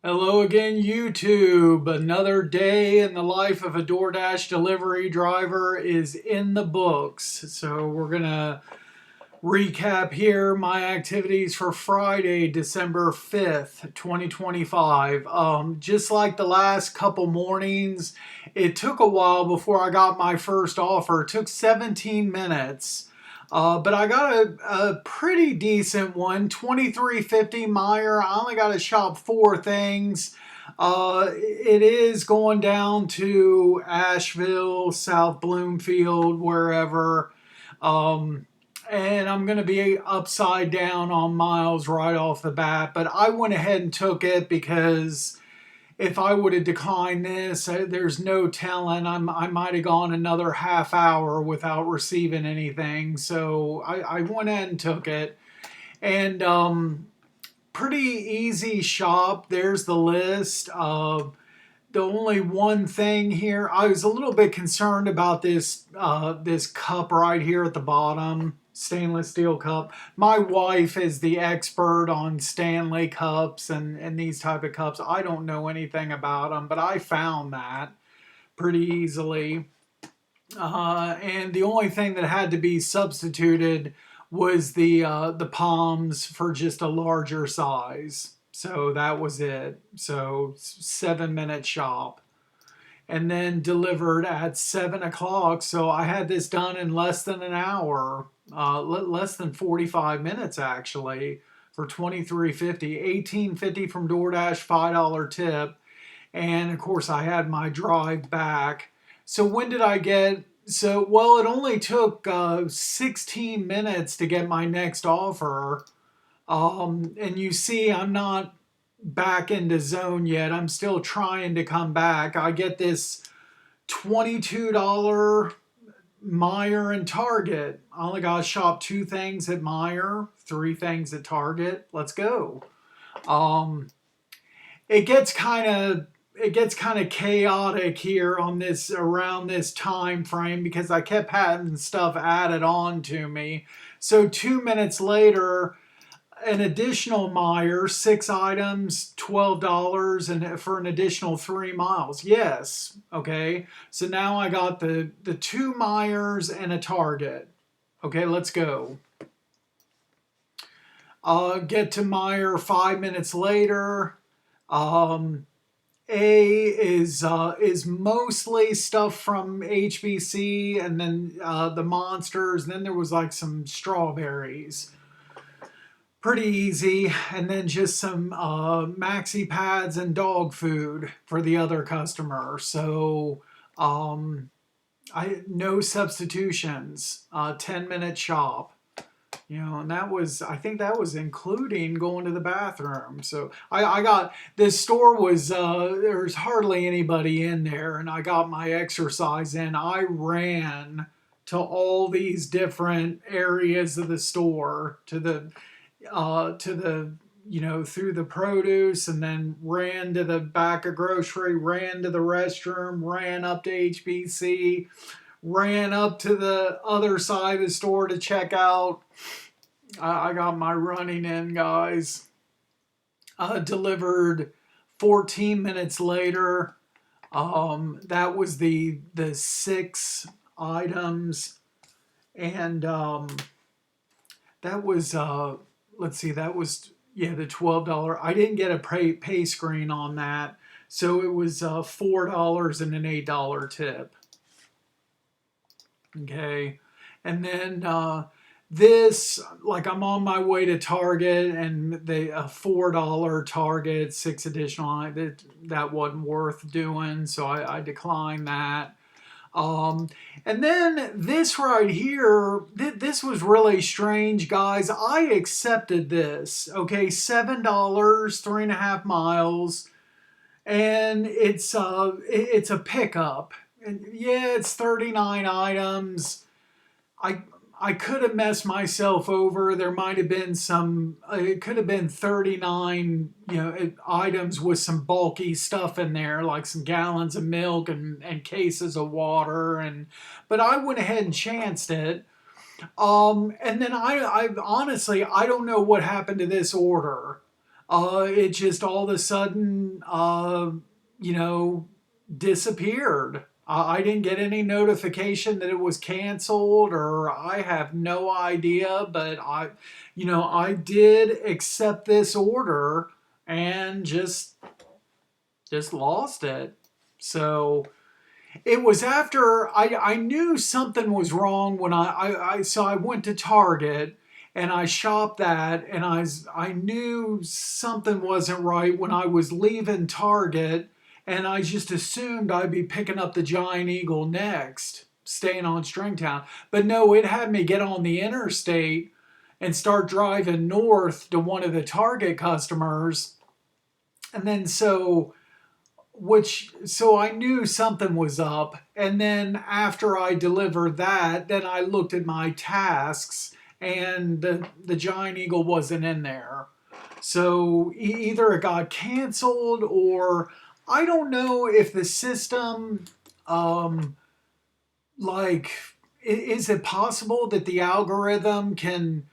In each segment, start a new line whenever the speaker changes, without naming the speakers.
Hello again, YouTube. Another day in the life of a DoorDash delivery driver is in the books. So we're going to recap here my activities for Friday, December 5th, 2025. Just like the last couple mornings, it took a while before I got my first offer. It took 17 minutes. But I got a pretty decent one, 23.50 Meyer. I only got to shop four things. It is going down to Asheville, South Bloomfield, wherever. Um, and I'm going to be upside down on miles right off the bat. But I went ahead and took it because if I would have declined this, there's no telling. I might have gone another half hour without receiving anything. So I went ahead and took it. And pretty easy shop. There's the list. The only one thing here, I was a little bit concerned about this cup right here at the bottom, stainless steel cup. My wife is the expert on Stanley cups and these type of cups. I don't know anything about them, but I found that pretty easily. And the only thing that had to be substituted was the palms for just a larger size. So that was it. So 7 minute shop. And then delivered at 7 o'clock. So I had this done in less than an hour, less than 45 minutes actually, for 23.50, 18.50 from DoorDash, $5 tip, and of course I had my drive back. So when did I get? So well, it only took 16 minutes to get my next offer. And you see, I'm not back into zone yet. I'm still trying to come back. I get this $22 Meyer and Target. I only got to shop two things at Meyer, three things at Target. Let's go. Um, it gets kind of chaotic here on this around this time frame because I kept having stuff added on to me. So 2 minutes later, an additional Meyer, six items, $12, and for an additional 3 miles. Yes, okay. So now I got the two Meyers and a Target. Okay, let's go. Get to Meyer 5 minutes later. A is mostly stuff from HBC, and then the monsters. And then there was like some strawberries. Pretty easy, and then just some maxi pads and dog food for the other customer. So I no substitutions. 10 minute shop. And that was, I think that was including going to the bathroom. So I got, this store was, there's hardly anybody in there, and I got my exercise in. I ran to all these different areas of the store, through the produce, and then ran to the back of grocery, ran to the restroom, ran up to HBC, ran up to the other side of the store to check out. I got my running in, guys. Delivered 14 minutes later. That was the six items, and that was let's see, that was, yeah, the $12. I didn't get a pay screen on that, so it was $4 and an $8 tip. Okay, and then this, like, I'm on my way to Target, and they a $4 Target, six additional, that wasn't worth doing, so I declined that. And then this right here, this was really strange, guys. I accepted this. Okay, $7, 3.5 miles, and it's a pickup. And yeah, it's 39 items. I I could have messed myself over. There might have been some. It could have been 39, items with some bulky stuff in there, like some gallons of milk and cases of water. But I went ahead and chanced it. And then I honestly, I don't know what happened to this order. it just all of a sudden, you know, disappeared. I didn't get any notification that it was canceled, or I have no idea, but I did accept this order and just lost it. So it was after I knew something was wrong when so I went to Target and I shopped that, and I knew something wasn't right when I was leaving Target, and I just assumed I'd be picking up the Giant Eagle next, staying on Stringtown. But no, it had me get on the interstate and start driving north to one of the Target customers. And then so I knew something was up. And then after I delivered that, then I looked at my tasks, and the Giant Eagle wasn't in there. So either it got canceled, or I don't know if the system, um, like, is it possible that the algorithm can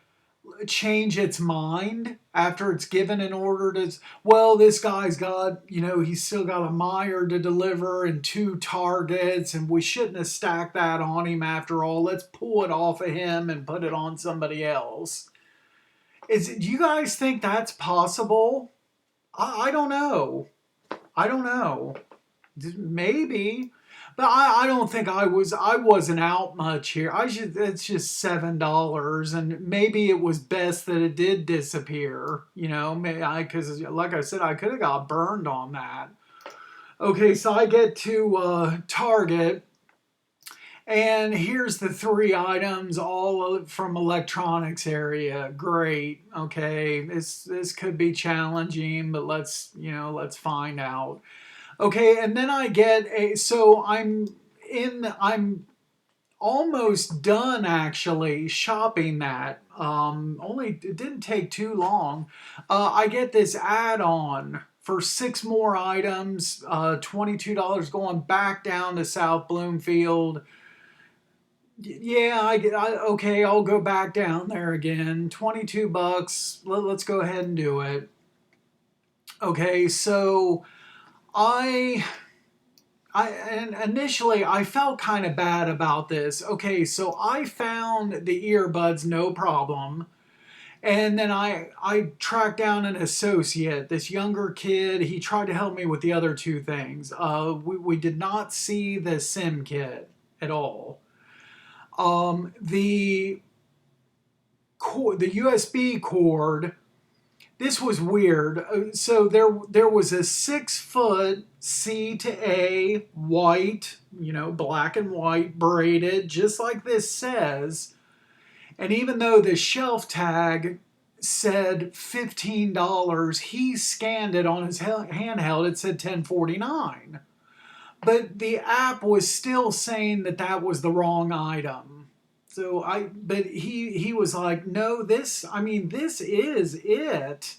change its mind after it's given an order to, well, this guy's got, he's still got a Meyer to deliver and two Targets, and we shouldn't have stacked that on him after all. Let's pull it off of him and put it on somebody else. Do you guys think that's possible? I don't know. I don't know. Maybe. But I don't think I wasn't out much here. It's just $7, and maybe it was best that it did disappear. Because like I said, I could have got burned on that. Okay, so I get to Target, and here's the three items, all from electronics area. Great. Okay, this could be challenging, but let's find out. Okay, and then I get so I'm almost done actually shopping that. It didn't take too long. I get this add-on for six more items, $22 going back down to South Bloomfield. Yeah, okay, I'll go back down there again. $22. Let's go ahead and do it. Okay, so I and initially I felt kind of bad about this. Okay, so I found the earbuds, no problem. And then I tracked down an associate, this younger kid. He tried to help me with the other two things. We did not see the SIM kit at all. The USB cord, this was weird. So there was a 6-foot C to A white, black and white braided, just like this says. And even though the shelf tag said $15, he scanned it on his handheld. It said $10.49. But the app was still saying that was the wrong item. But he was like, no, this is it.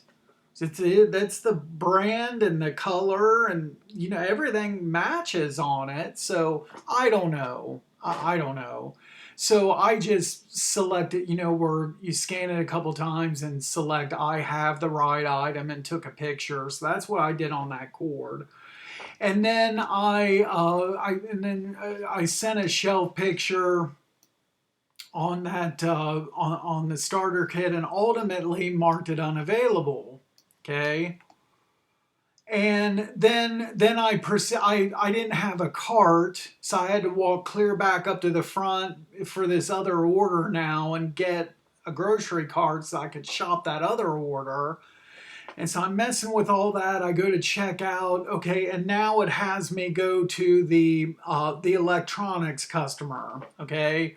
That's the brand and the color, and everything matches on it. So I don't know. I don't know. So I just selected, where you scan it a couple times and select I have the right item and took a picture. So that's what I did on that cord. And then I sent a shelf picture on that on the starter kit, and ultimately marked it unavailable. Okay. And then I didn't have a cart, so I had to walk clear back up to the front for this other order now and get a grocery cart so I could shop that other order. And so I'm messing with all that. I go to check out. Okay, and now it has me go to the electronics customer. Okay,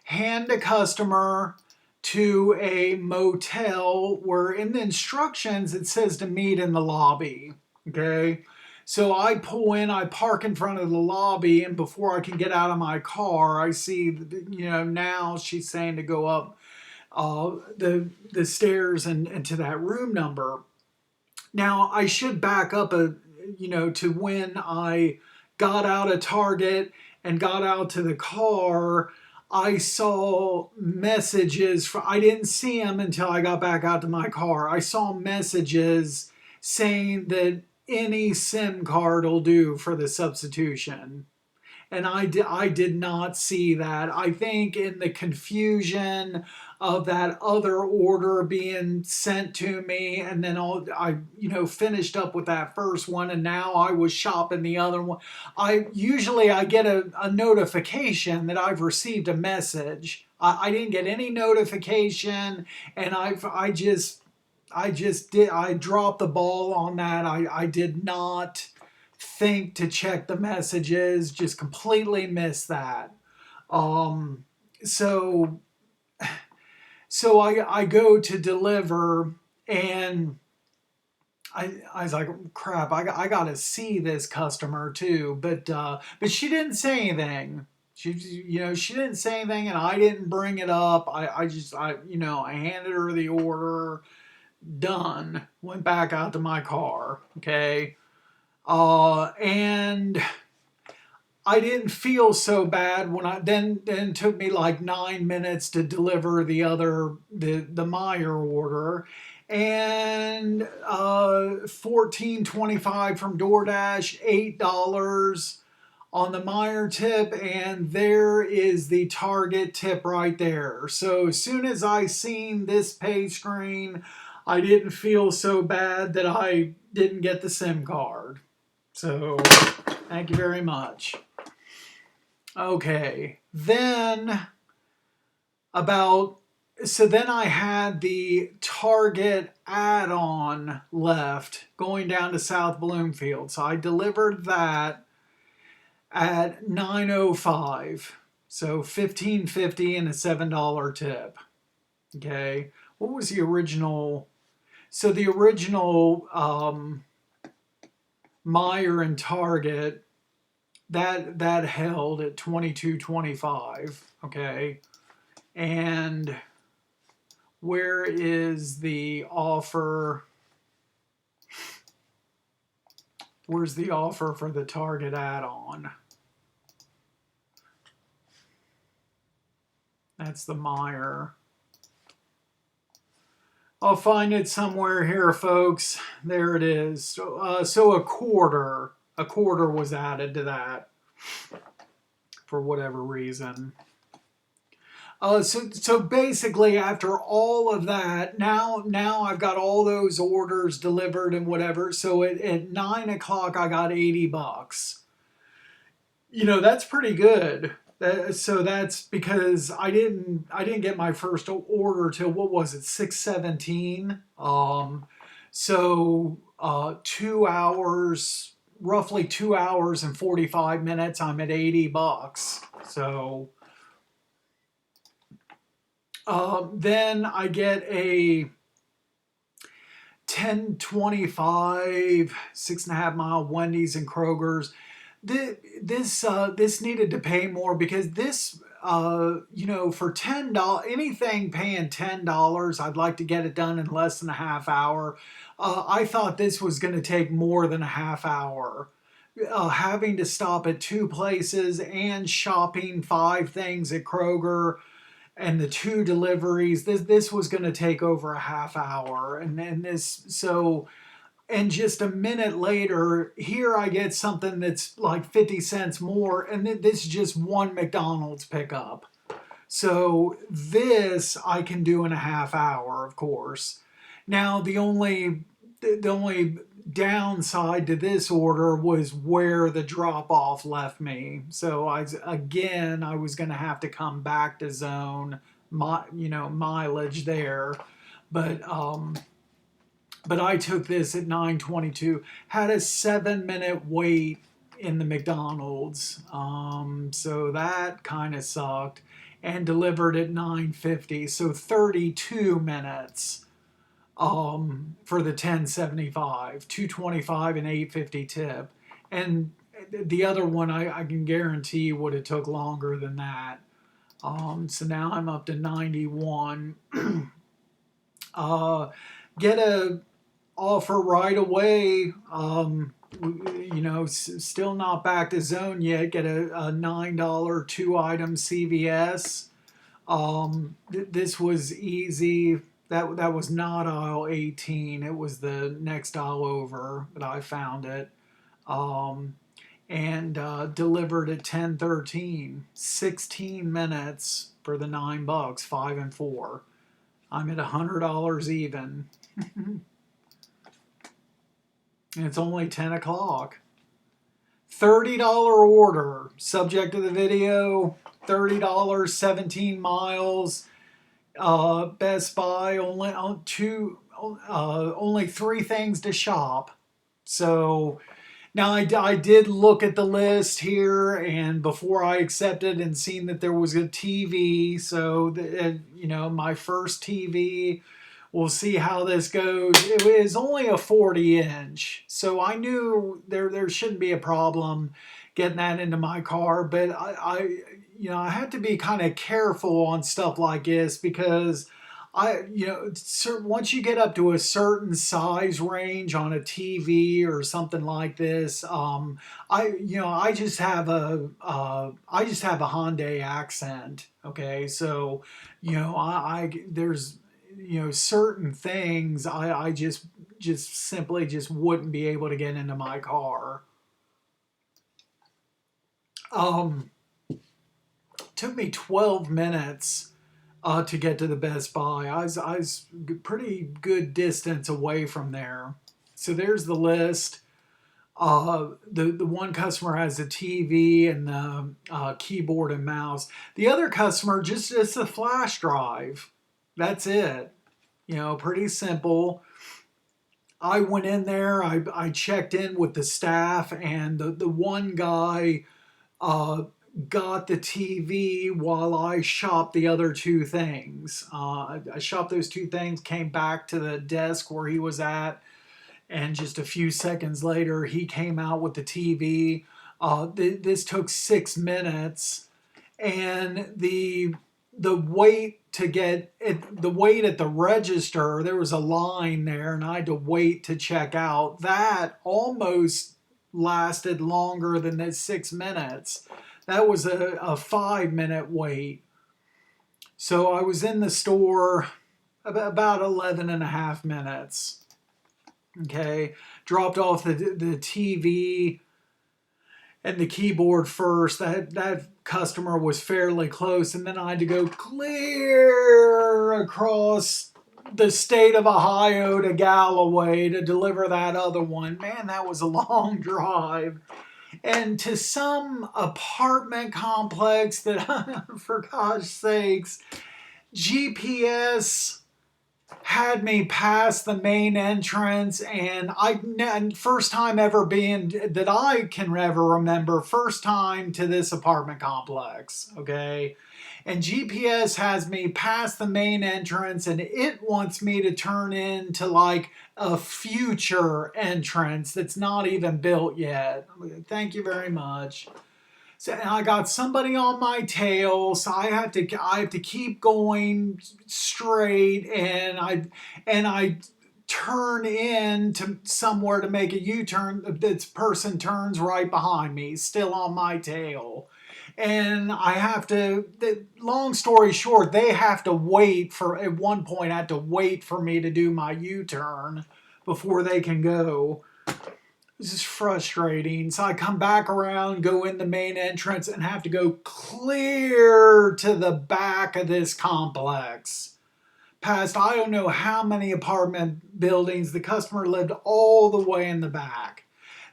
hand a customer to a motel where in the instructions it says to meet in the lobby. Okay, so I pull in, I park in front of the lobby, and before I can get out of my car, I see, now she's saying to go up the stairs and to that room number. Now I should back up to when I got out of Target and got out to the car. I saw messages I didn't see them until I got back out to my car. I saw messages saying that any SIM card will do for the substitution. And I did not see that. I think in the confusion of that other order being sent to me, and then I finished up with that first one, and now I was shopping the other one. I get a notification that I've received a message. I didn't get any notification, and I dropped the ball on that. I did not think to check the messages, just completely missed that. Um, so I go to deliver, and I was like, crap, I got to see this customer too, but she didn't say anything. She didn't say anything, and I didn't bring it up. I handed her the order, done, went back out to my car. Okay. And I didn't feel so bad when then it took me like 9 minutes to deliver the Meyer order, and 14.25 from DoorDash, $8 on the Meyer tip, and there is the Target tip right there. So as soon as I seen this pay screen, I didn't feel so bad that I didn't get the SIM card. So thank you very much. Okay, then I had the Target add-on left going down to South Bloomfield. So I delivered that at 9:05. So $15.50 and a $7 tip. Okay, what was the original? So the original Meyer and Target, that held at $22.25. Okay, and where is the offer? Where's the offer for the Target add-on? That's the Meyer. I'll find it somewhere here, folks. There it is. So a quarter was added to that for whatever reason. So basically, after all of that, now I've got all those orders delivered and whatever. So at 9 o'clock, I got $80. That's pretty good. So that's because I didn't get my first order till, what was it, 6:17. So 2 hours, roughly 2 hours and 45 minutes. I'm at $80. So then I get a 10:25 6.5 mile Wendy's and Kroger's. This needed to pay more because this, for $10, anything paying $10, I'd like to get it done in less than a half hour. I thought this was going to take more than a half hour. Having to stop at 2 places and shopping 5 things at Kroger and the 2 deliveries, this was going to take over a half hour. And just a minute later, here I get something that's like 50 cents more, and this is just one McDonald's pickup. So this I can do in a half hour, of course. Now the only downside to this order was where the drop off left me. So I was going to have to come back to zone mileage there, but I took this at 9:22. Had a 7-minute wait in the McDonald's, so that kind of sucked. And delivered at 9:50, so 32 minutes for the 10.75, 2.25 and 8.50 tip. And the other one I can guarantee would have took longer than that. So now I'm up to 91. Get a offer right away. Still not back to zone yet. Get a $9 2 item CVS. This was easy. That was not aisle 18. It was the next aisle over that I found it. Um, and delivered at 10:13. 16 minutes for the $9, 5 and 4. I'm at $100 even. And it's only 10 o'clock. $30 order, subject to the video. $30, 17 miles. Best Buy, only three things to shop. So now I did look at the list here, and before I accepted and seen that there was a TV, so my first TV. We'll see how this goes. It was only a 40-inch, so I knew there shouldn't be a problem getting that into my car. But I had to be kind of careful on stuff like this because once you get up to a certain size range on a TV or something like this, I just have a Hyundai accent. Okay, so I there's certain things I just simply just wouldn't be able to get into my car. Um, Took me 12 minutes to get to the Best Buy. I was pretty good distance away from there. So there's the list. The one customer has a TV and the keyboard and mouse. The other customer just it's a flash drive. That's it. Pretty simple. I went in there. I checked in with the staff, and the one guy uh, got the TV while I shopped the other two things. I shopped those two things, came back to the desk where he was at, and just a few seconds later, he came out with the TV. This took 6 minutes, and the wait to get it, the wait at the register, there was a line there, and I had to wait to check out. That almost lasted longer than the 6 minutes. That was a 5 minute wait. So I was in the store about 11 and a half minutes. Okay, dropped off the TV and the keyboard first. That customer was fairly close, and then I had to go clear across the state of Ohio to Galloway to deliver that other one. Man, that was a long drive. And to some apartment complex that, for God's sakes, GPS had me past the main entrance, and first time ever being that I can ever remember, first time to this apartment complex. Okay, and GPS has me past the main entrance, and it wants me to turn into like a future entrance that's not even built yet. Thank you very much. So I got somebody on my tail, so I have to keep going straight, and I turn in to somewhere to make a U-turn. This person turns right behind me, still on my tail. And I have to, long story short, they have to wait for, at one point, I had to wait for me to do my U-turn before they can go. This is frustrating. So I come back around, go in the main entrance, and have to go clear to the back of this complex. Past I don't know how many apartment buildings. The customer lived all the way in the back.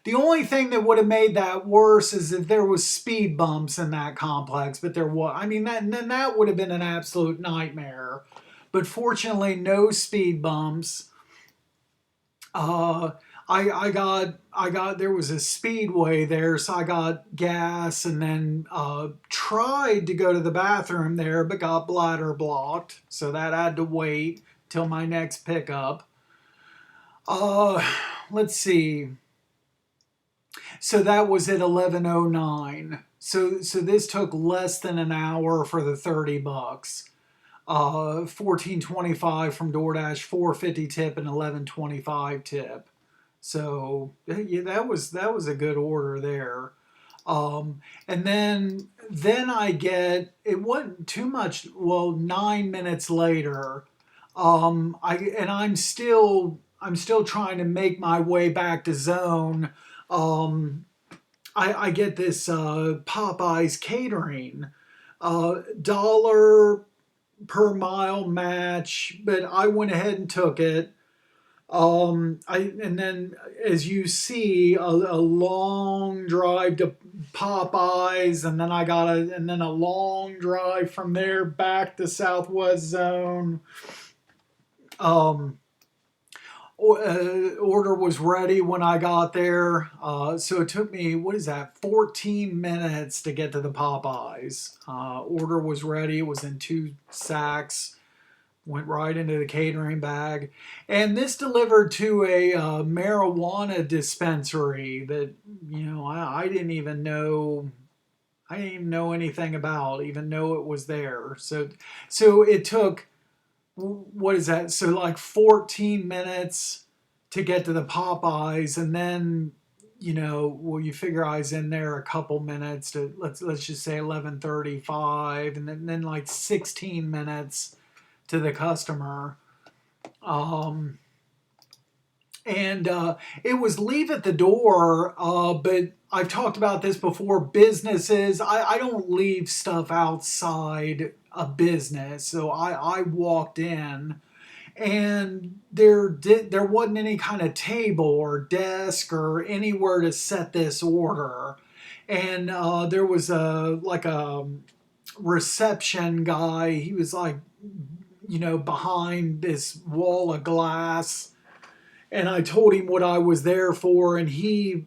The only thing that would have made that worse is if there was speed bumps in that complex, but there was. I mean, then that would have been an absolute nightmare. But fortunately, no speed bumps. Uh, I got there was a speedway there, so I got gas, and then tried to go to the bathroom there, but got bladder blocked, so that I had to wait till my next pickup. Uh, let's see. So that was at 11:09. So this took less than an hour for the $30. $14.25 from DoorDash, $4.50 tip, and $11.25 tip. So yeah, that was a good order there. And then I get, it wasn't too much. Well, 9 minutes later, I'm still trying to make my way back to zone. I get this Popeyes catering, dollar per mile match, but I went ahead and took it. And then as you see, a long drive to Popeyes, and then a long drive from there back to Southwest Zone. Um, Order was ready when I got there. So it took me, what is that, 14 minutes to get to the Popeyes. Order was ready. It was in 2 sacks. Went right into the catering bag. And this delivered to a marijuana dispensary that, I didn't even know. I didn't even know anything about, even know it was there. So it took, what is that? So like 14 minutes to get to the Popeyes, and then well, you figure I was in there a couple minutes to, let's just say 11:35, and then like 16 minutes to the customer. Um, and it was leave at the door, but I've talked about this before. Businesses, I don't leave stuff outside a business. So I walked in, and there wasn't any kind of table or desk or anywhere to set this order. And there was a reception guy. He was like, behind this wall of glass, and I told him what I was there for, and he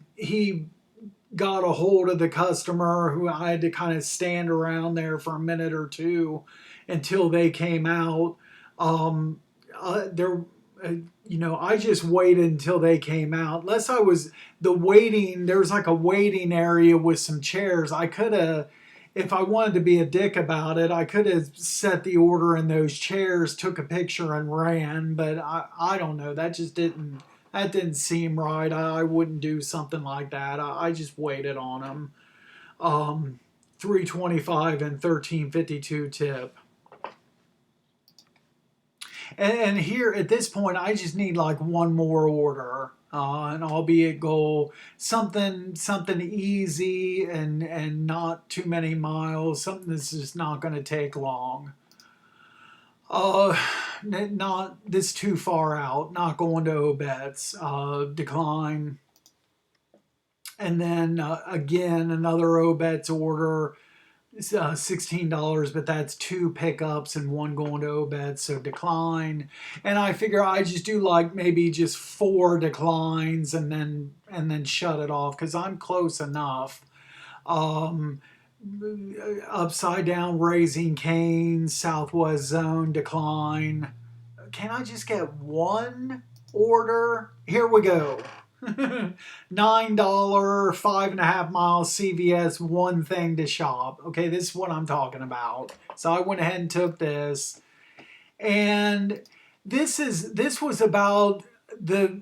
got a hold of the customer, who I had to kind of stand around there for a minute or two until they came out. Um, there, I just waited until they came out. Unless I was the waiting, there was like a waiting area with some chairs. I could have, if I wanted to be a dick about it, I could have set the order in those chairs, took a picture, and ran. But I don't know. That didn't seem right. I wouldn't do something like that. I just waited on them. 325 and 1352 tip. And here at this point, I just need like one more order, and I'll be at goal. Something easy and not too many miles. Something that's just not going to take long. Uh, Not this too far out. Not going to Obet's. Decline. And then again, another Obet's order. $16, but that's 2 pickups and one going to Obed, so decline. And I figure I just do like maybe just 4 declines, and then shut it off, because I'm close enough. Um, Upside down Raising Cane's, Southwest Zone, decline. Can I just get one order? Here we go. $9, 5.5 miles, CVS, one thing to shop. Okay, this is what I'm talking about. So I went ahead and took this. And this was about the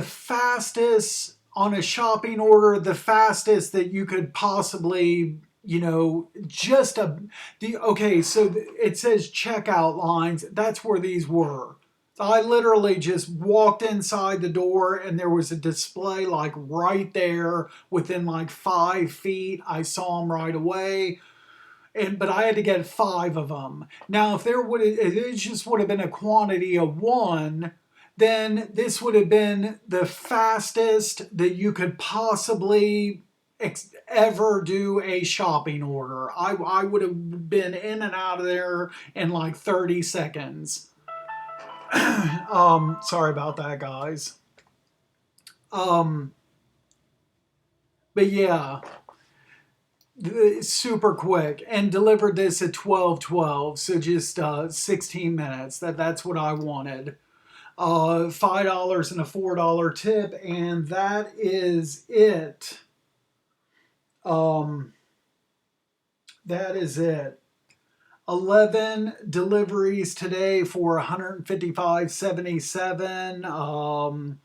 fastest on a shopping order, the fastest that you could possibly, okay, so it says checkout lines. That's where these were. I literally just walked inside the door, and there was a display like right there within like 5 feet. I saw them right away. But I had to get 5 of them. Now, if it just would have been a quantity of one, then this would have been the fastest that you could possibly ever do a shopping order. I would have been in and out of there in like 30 seconds. Sorry about that, guys. Um, but yeah, super quick, and delivered this at 12:12, so just 16 minutes. That's what I wanted. $5 and a $4 tip, and that is it. Um, that is it. 11 deliveries today for 155.77.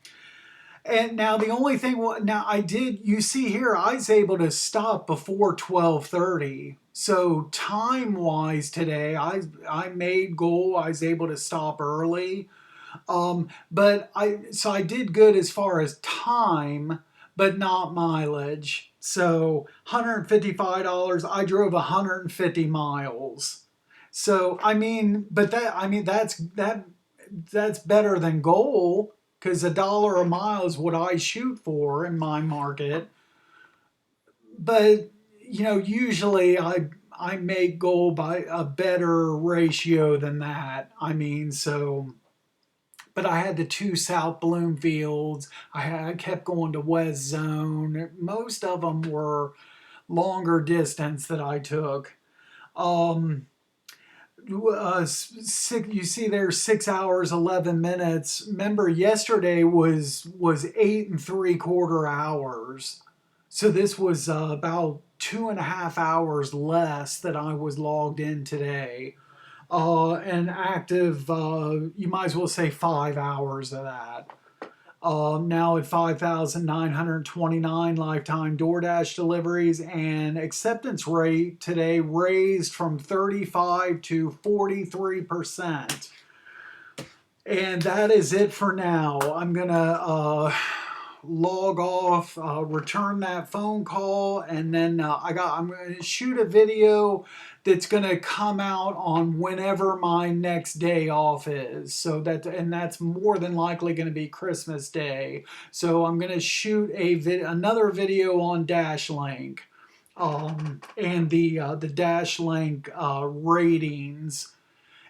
And now the only thing, now I did, you see here, I was able to stop before 12:30. So time wise today, I made goal. I was able to stop early. So I did good as far as time, but not mileage. So $155. I drove 150 miles. So I mean, but that I mean that's better than goal because $1 a mile is what I shoot for in my market. But usually I make goal by a better ratio than that. I mean, so but I had the two South Bloomfields. I kept going to West Zone. Most of them were longer distance that I took. Um, you see there's 6 hours 11 minutes. Remember yesterday was 8 3/4 hours, so this was about 2.5 hours less that I was logged in today. And active, you might as well say 5 hours of that. Now at 5,929 lifetime DoorDash deliveries, and acceptance rate today raised from 35 to 43%. And that is it for now. I'm gonna log off, return that phone call, and then I'm going to shoot a video that's going to come out on whenever my next day off is. And that's more than likely going to be Christmas Day. So I'm going to shoot another video on Dashlink, and the Dashlink ratings.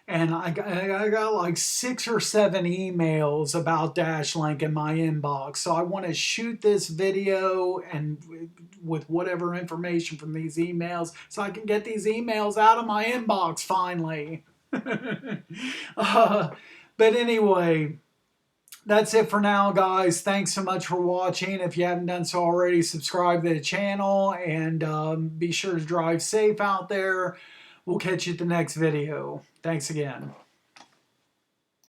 And I got like 6 or 7 emails about Dashlink in my inbox. So I want to shoot this video and with whatever information from these emails so I can get these emails out of my inbox finally. But anyway, that's it for now, guys. Thanks so much for watching. If you haven't done so already, subscribe to the channel, and be sure to drive safe out there. We'll catch you at the next video. Thanks again.